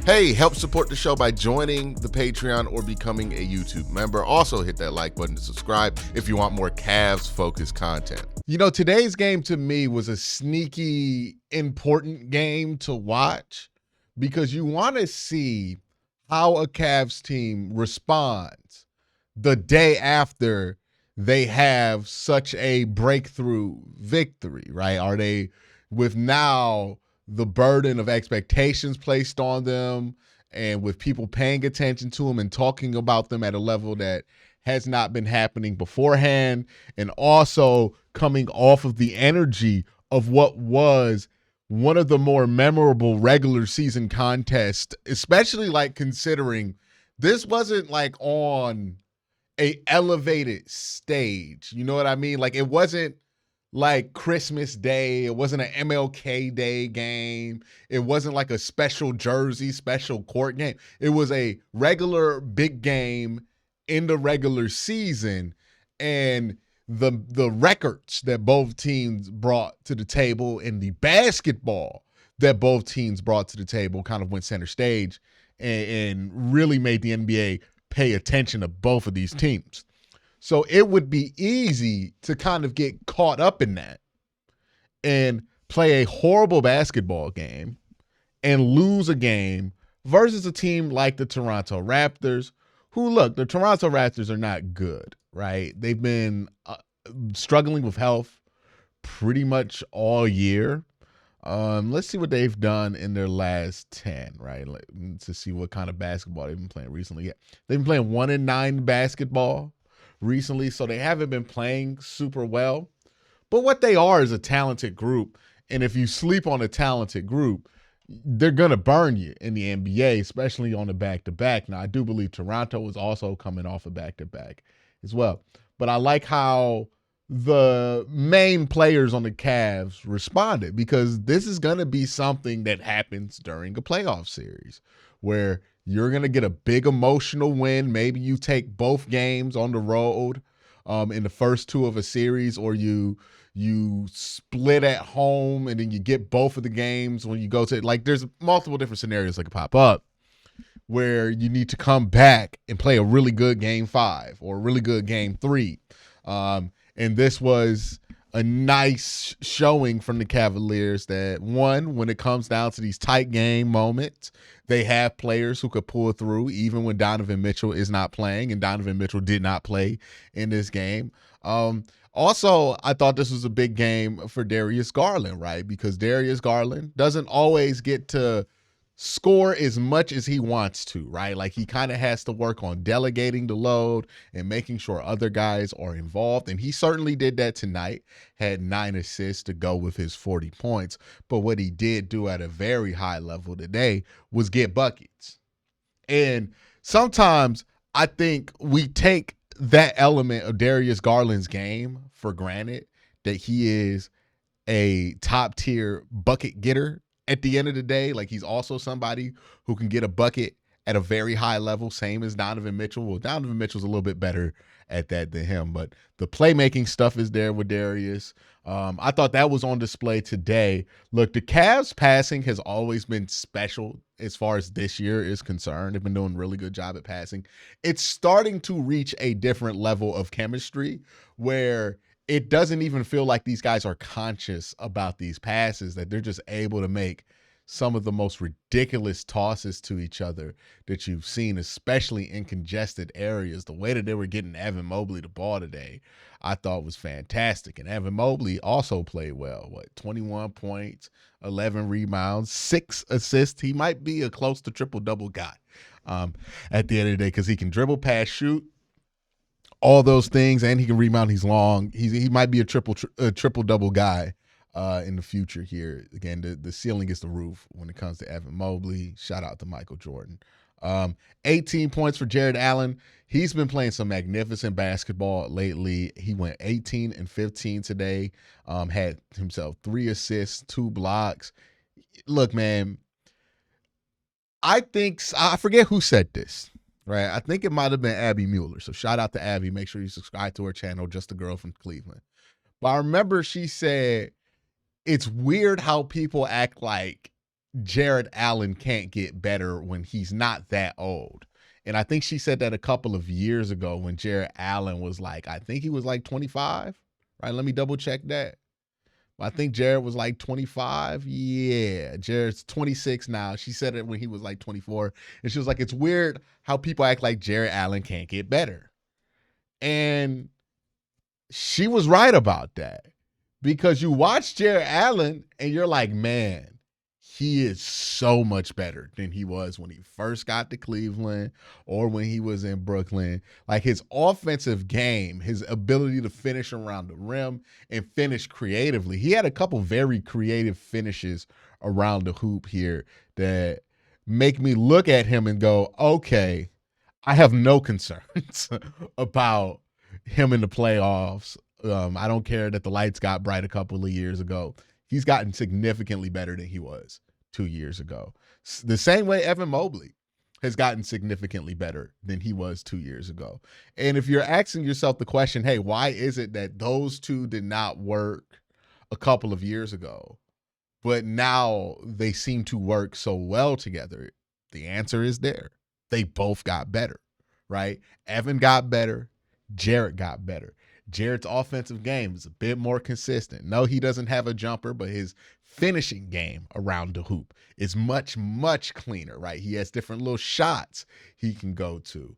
Hey, help support the show by joining the Patreon or becoming a YouTube member. Also hit that like button to subscribe if you want more Cavs-focused content. You know, today's game to me was a sneaky, important game to watch because you want to see how a Cavs team responds the day after they have such a breakthrough victory, right? Are they with now the burden of expectations placed on them and with people paying attention to them and talking about them at a level that has not been happening beforehand, and also coming off of the energy of what was one of the more memorable regular season contests, especially like considering this wasn't like on a elevated stage. You know what I mean? Like it wasn't like Christmas Day. It wasn't an MLK Day game. It wasn't like a special jersey, special court game. It was a regular big game in the regular season. And the records that both teams brought to the table and the basketball that both teams brought to the table kind of went center stage and really made the NBA pay attention to both of these teams. So it would be easy to kind of get caught up in that and play a horrible basketball game and lose a game versus a team like the Toronto Raptors, who, look, the Toronto Raptors are not good, right? They've been struggling with health pretty much all year. Let's see what they've done in their last 10, right? To see what kind of basketball they've been playing recently. Yeah, they've been playing 1-9 basketball recently, so they haven't been playing super well. But what they are is a talented group, and if you sleep on a talented group, they're going to burn you in the NBA, especially on a back-to-back. Now, I do believe Toronto is also coming off a back-to-back as well. But I like how the main players on the Cavs responded, because this is going to be something that happens during a playoff series where you're going to get a big emotional win. Maybe you take both games on the road in the first two of a series, or you split at home and then you get both of the games when you go to, like, there's multiple different scenarios that could pop up where you need to come back and play a really good game 5 or a really good game 3. And this was a nice showing from the Cavaliers that, one, when it comes down to these tight game moments, they have players who could pull through even when Donovan Mitchell is not playing, and Donovan Mitchell did not play in this game. Also, I thought this was a big game for Darius Garland, right? Because Darius Garland doesn't always get to score as much as he wants to, right? Like, he kind of has to work on delegating the load and making sure other guys are involved. And he certainly did that tonight, had 9 assists to go with his 40 points. But what he did do at a very high level today was get buckets. And sometimes I think we take that element of Darius Garland's game for granted, that he is a top tier bucket getter. At the end of the day, like, he's also somebody who can get a bucket at a very high level, same as Donovan Mitchell. Well, Donovan Mitchell's a little bit better at that than him, but the playmaking stuff is there with Darius. I thought that was on display today. Look, the Cavs passing has always been special as far as this year is concerned. They've been doing a really good job at passing. It's starting to reach a different level of chemistry where it doesn't even feel like these guys are conscious about these passes, that they're just able to make some of the most ridiculous tosses to each other that you've seen, especially in congested areas. The way that they were getting Evan Mobley the ball today, I thought was fantastic. And Evan Mobley also played well. 21 points, 11 rebounds, 6 assists. He might be a close to triple-double guy at the end of the day, because he can dribble, pass, shoot, all those things, and he can rebound. He's long. He might be a triple-double guy in the future here. Again, the ceiling is the roof when it comes to Evan Mobley. Shout out to Michael Jordan. 18 points for Jared Allen. He's been playing some magnificent basketball lately. He went 18 and 15 today. Had himself 3 assists, 2 blocks. Look, man, I forget who said this. Right, I think it might have been Abby Mueller. So shout out to Abby. Make sure you subscribe to her channel, Just a Girl from Cleveland. But I remember she said, it's weird how people act like Jared Allen can't get better when he's not that old. And I think she said that a couple of years ago when Jared Allen was like, I think he was like 25, right? Let me double check that. I think Jared was like 25. Yeah, Jared's 26 now. She said it when he was like 24. And she was like, it's weird how people act like Jared Allen can't get better. And she was right about that, because you watch Jared Allen and you're like, man, he is so much better than he was when he first got to Cleveland or when he was in Brooklyn. Like, his offensive game, his ability to finish around the rim and finish creatively. He had a couple very creative finishes around the hoop here that make me look at him and go, okay, I have no concerns about him in the playoffs. I don't care that the lights got bright a couple of years ago. He's gotten significantly better than he was 2 years ago. The same way Evan Mobley has gotten significantly better than he was 2 years ago. And if you're asking yourself the question, hey, why is it that those two did not work a couple of years ago, but now they seem to work so well together? The answer is there. They both got better, right? Evan got better. Jared got better. Jared's offensive game is a bit more consistent. No, he doesn't have a jumper, but his finishing game around the hoop is much, much cleaner, right? He has different little shots he can go to.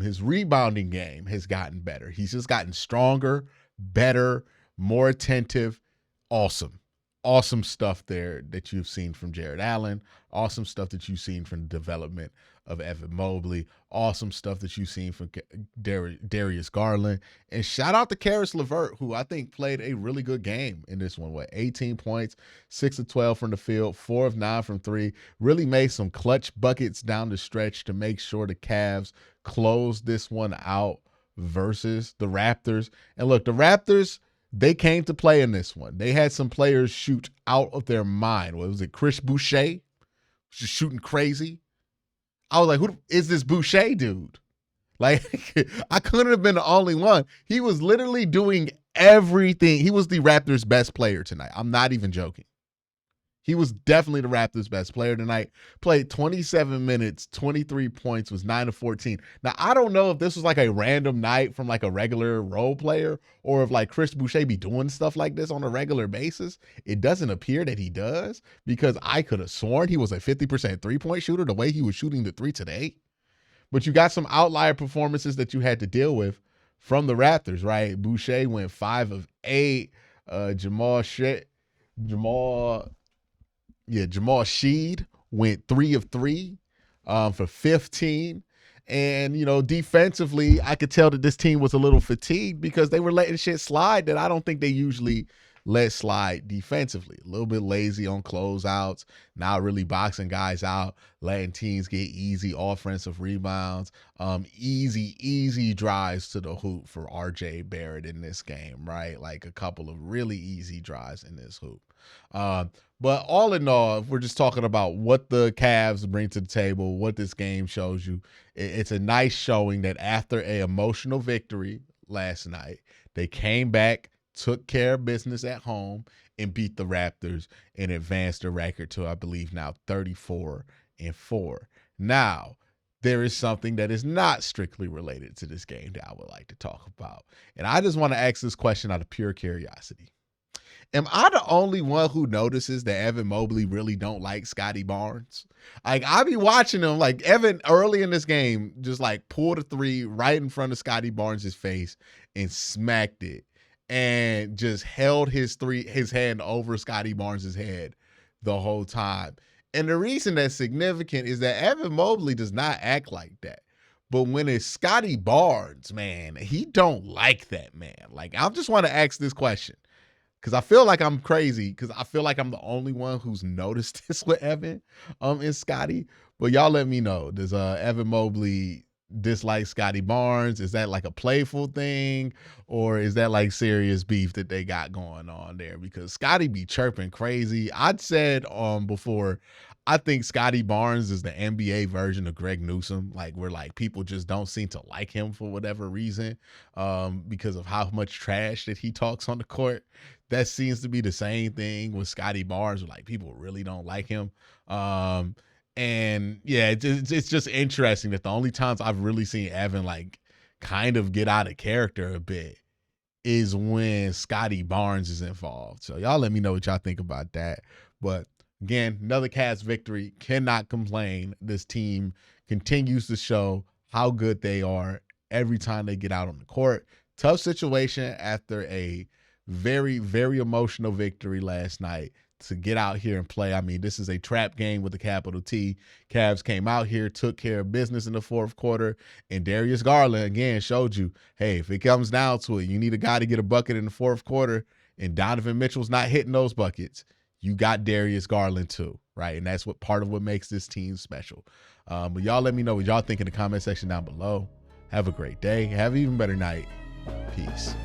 His rebounding game has gotten better. He's just gotten stronger, better, more attentive. Awesome. Awesome stuff there that you've seen from Jared Allen. Awesome stuff that you've seen from the development of Evan Mobley. Awesome stuff that you've seen from Darius Garland. And shout out to Karis LeVert, who I think played a really good game in this one. 18 points, 6 of 12 from the field, 4 of 9 from 3. Really made some clutch buckets down the stretch to make sure the Cavs closed this one out versus the Raptors. And look, the Raptors, they came to play in this one. They had some players shoot out of their mind. What was it? Chris Boucher just shooting crazy. I was like, who is this Boucher dude? Like, I couldn't have been the only one. He was literally doing everything. He was the Raptors' best player tonight. I'm not even joking. He was definitely the Raptors' best player tonight. Played 27 minutes, 23 points, was 9 of 14. Now, I don't know if this was like a random night from like a regular role player or if like Chris Boucher be doing stuff like this on a regular basis. It doesn't appear that he does, because I could have sworn he was a 50% three-point shooter the way he was shooting the three today. But you got some outlier performances that you had to deal with from the Raptors, right? Boucher went 5 of 8. Jamal Sheed went 3 of 3 for 15. And, you know, defensively, I could tell that this team was a little fatigued because they were letting shit slide that I don't think they usually let slide defensively. A little bit lazy on closeouts, not really boxing guys out, letting teams get easy offensive rebounds, easy drives to the hoop for RJ Barrett in this game, right? Like a couple of really easy drives in this hoop. But all in all, if we're just talking about what the Cavs bring to the table, what this game shows you, it's a nice showing that after an emotional victory last night, they came back, took care of business at home, and beat the Raptors and advanced the record to, I believe, now 34-4. Now, there is something that is not strictly related to this game that I would like to talk about. And I just want to ask this question out of pure curiosity. Am I the only one who notices that Evan Mobley really don't like Scotty Barnes? Like, I be watching him, like Evan early in this game just like pulled a three right in front of Scotty Barnes' face and smacked it and just held his hand over Scotty Barnes' head the whole time. And the reason that's significant is that Evan Mobley does not act like that. But when it's Scotty Barnes, man, he don't like that, man. Like, I just want to ask this question, because I feel like I'm crazy, because I feel like I'm the only one who's noticed this with Evan and Scotty. But y'all let me know. Does Evan Mobley dislike Scotty Barnes? Is that like a playful thing, or is that like serious beef that they got going on there? Because Scotty be chirping crazy. I'd said before, I think Scotty Barnes is the NBA version of Greg Newsom, like where like people just don't seem to like him for whatever reason, because of how much trash that he talks on the court that seems to be the same thing with Scotty Barnes. Like, people really don't like him. And yeah, it's just interesting that the only times I've really seen Evan like kind of get out of character a bit is when Scotty Barnes is involved. So y'all let me know what y'all think about that. But again, another Cavs victory. Cannot complain. This team continues to show how good they are every time they get out on the court. Tough situation after a very, very emotional victory last night to get out here and play. I mean, this is a trap game with a capital T. Cavs came out here, took care of business in the fourth quarter, and Darius Garland, again, showed you, hey, if it comes down to it, you need a guy to get a bucket in the fourth quarter, and Donovan Mitchell's not hitting those buckets, you got Darius Garland too, right? And that's what part of what makes this team special. But y'all let me know what y'all think in the comment section down below. Have a great day. Have an even better night. Peace.